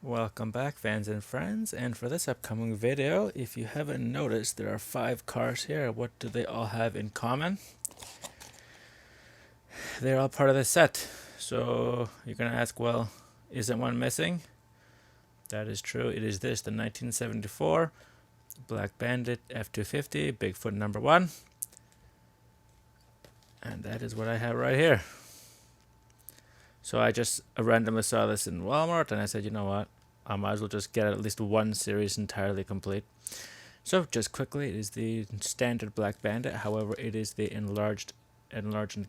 Welcome back, fans and friends, and for this upcoming video, if you haven't noticed, there are 5 cars here. What do they all have in common? They're all part of the set. So you're gonna ask, well, isn't one missing? That is true. It is this, the 1974 Black Bandit F-250 Bigfoot number 1. And that is what I have right here. So I just randomly saw this in Walmart and I said, you know what? I might as well just get at least one series entirely complete. So just quickly, it is the standard Black Bandit. However, it is the enlarged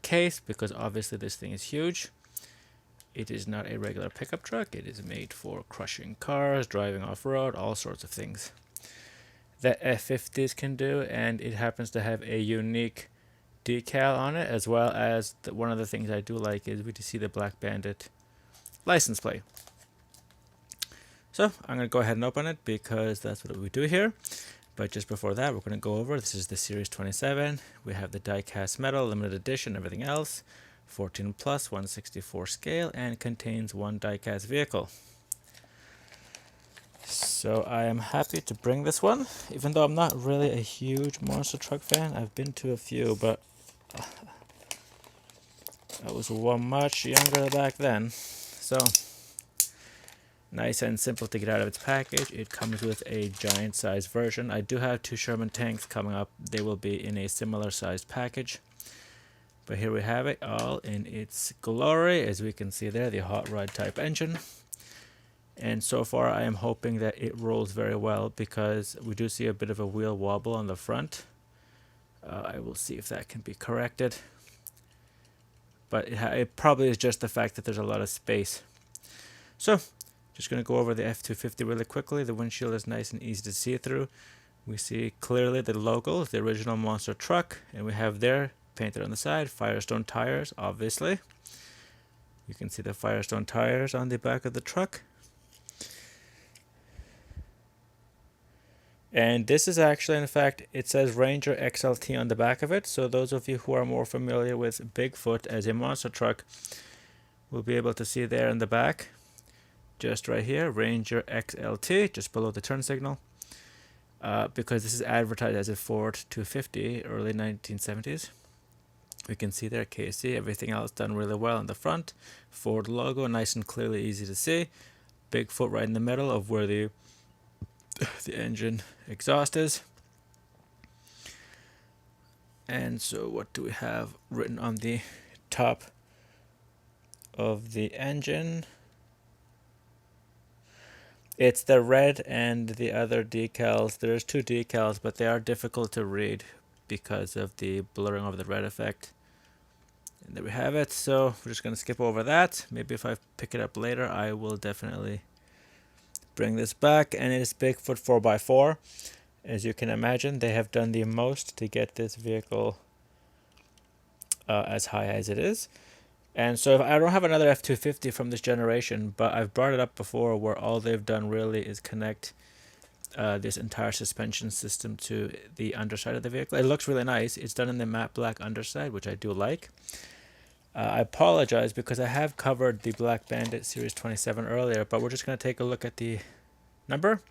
case because obviously this thing is huge. It is not a regular pickup truck. It is made for crushing cars, driving off-road, all sorts of things that F-50s can do, and it happens to have a unique decal on it, as well as one of the things I do like is we see the Black Bandit license plate. So I'm going to go ahead and open it because that's what we do here. But just before that, we're going to go over, this is the Series 27. We have the die-cast metal, limited edition, everything else. 14 plus, 1/64 scale, and contains one die-cast vehicle. So I am happy to bring this one, even though I'm not really a huge monster truck fan. I've been to a few, but I was much younger back then. So nice and simple to get out of its package. It comes with a giant size version. I do have 2 Sherman tanks coming up. They will be in a similar sized package. But here we have it all in its glory. As we can see there, the hot rod type engine. And so far I am hoping that it rolls very well because we do see a bit of a wheel wobble on the front. I will see if that can be corrected. But it probably is just the fact that there's a lot of space. So, just going to go over the F-250 really quickly. The windshield is nice and easy to see through. We see clearly the logo, the original monster truck, and we have there, painted on the side, Firestone tires, obviously. You can see the Firestone tires on the back of the truck. And this is actually, in fact, it says Ranger XLT on the back of it. So those of you who are more familiar with Bigfoot as a monster truck will be able to see there in the back. Just right here, Ranger XLT, just below the turn signal. Because this is advertised as a Ford 250, early 1970s. We can see there KC, everything else done really well on the front. Ford logo, nice and clearly easy to see. Bigfoot right in the middle of where the engine exhaust is. And so what do we have written on the top of the engine? It's the red and the other decals. There's 2 decals, but they are difficult to read because of the blurring of the red effect. And there we have it. So we're just going to skip over that. Maybe if I pick it up later, I will definitely bring this back. And it is Bigfoot 4x4. As you can imagine, they have done the most to get this vehicle as high as it is. And so I don't have another F-250 from this generation, but I've brought it up before where all they've done really is connect this entire suspension system to the underside of the vehicle. It looks really nice. It's done in the matte black underside, which I do like. I apologize because I have covered the Black Bandit Series 27 earlier, but we're just going to take a look at the number.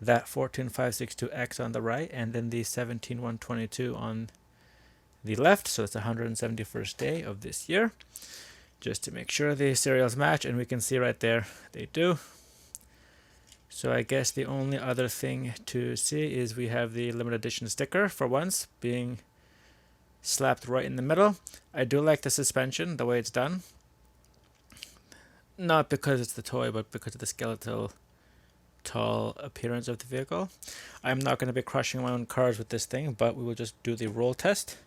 That 14562X on the right, and then the 17122 on the left. So it's the 171st day of this year. Just to make sure the serials match, and we can see right there they do. So I guess the only other thing to see is we have the limited edition sticker for once being slapped right in the middle. I do like the suspension, the way it's done. Not because it's the toy, but because of the skeletal tall appearance of the vehicle. I'm not going to be crushing my own cars with this thing, but we will just do the roll test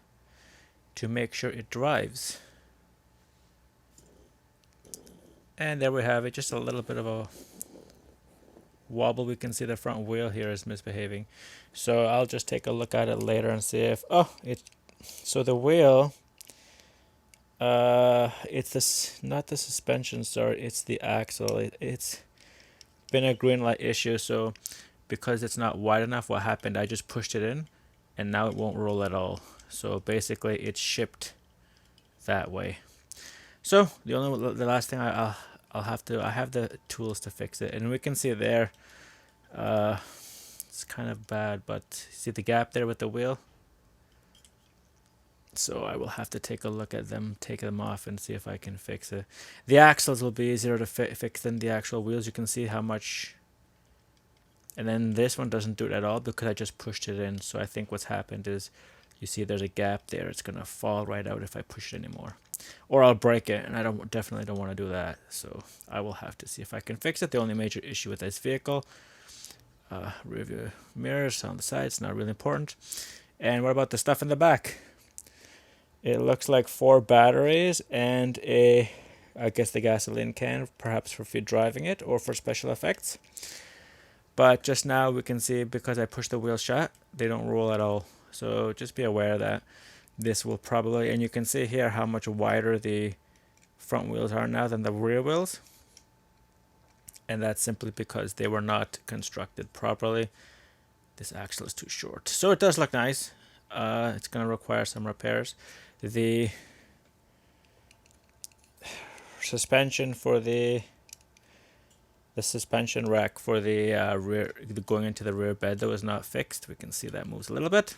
to make sure it drives. And there we have it, just a little bit of a wobble. We can see the front wheel here is misbehaving. So I'll just take a look at it later and see if, so the wheel, it's this, not the suspension, sorry, it's the axle. It's been a Greenlight issue, so because it's not wide enough, what happened, I just pushed it in and now it won't roll at all. So basically it's shipped that way. So the last thing I'll I have the tools to fix it, and we can see there, it's kind of bad, but see the gap there with the wheel? So I will have to take a look at them, take them off, and see if I can fix it. The axles will be easier to fix than the actual wheels. You can see how much. And then this one doesn't do it at all because I just pushed it in. So I think what's happened is, you see there's a gap there. It's going to fall right out if I push it anymore. Or I'll break it, and I definitely don't want to do that. So I will have to see if I can fix it. The only major issue with this vehicle, rear view mirrors on the sides, not really important. And what about the stuff in the back? It looks like 4 batteries and I guess the gasoline can, perhaps for driving it or for special effects. But just now we can see, because I pushed the wheel shut, they don't roll at all. So just be aware that this will probably, and you can see here how much wider the front wheels are now than the rear wheels. And that's simply because they were not constructed properly. This axle is too short. So it does look nice. It's going to require some repairs. The suspension for the suspension rack for the rear, going into the rear bed, that was not fixed. We can see that moves a little bit.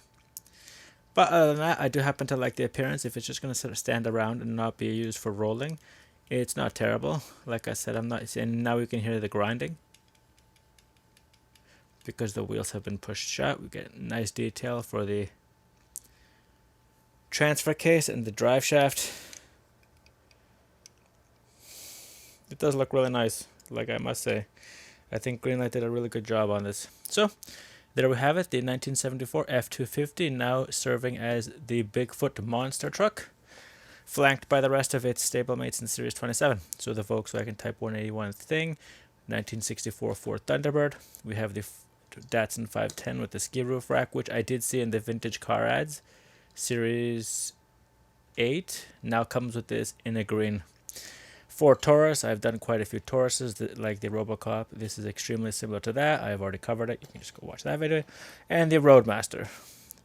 But other than that, I do happen to like the appearance. If it's just going to sort of stand around and not be used for rolling, it's not terrible. Like I said, I'm not. And now we can hear the grinding because the wheels have been pushed shut. We get nice detail for the transfer case and the drive shaft. It does look really nice, like I must say. I think Greenlight did a really good job on this. So there we have it, the 1974 F-250, now serving as the Bigfoot monster truck, flanked by the rest of its stablemates in Series 27. So the Volkswagen Type 181 Thing, 1964 Ford Thunderbird. We have the Datsun 510 with the ski roof rack, which I did see in the vintage car ads. Series 8 now comes with this in a green. Ford Taurus, I've done quite a few Tauruses, like the Robocop. This is extremely similar to that. I've already covered it. You can just go watch that video. And the Roadmaster,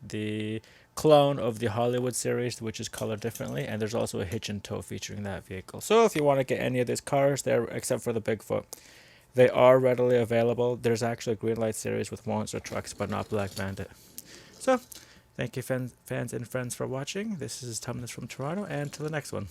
the clone of the Hollywood series, which is colored differently. And there's also a hitch and tow featuring that vehicle. So if you want to get any of these cars, there, except for the Bigfoot, they are readily available. There's actually a Greenlight series with monster trucks, but not Black Bandit. So thank you, fans and friends, for watching. This is Thomas from Toronto, and to the next one.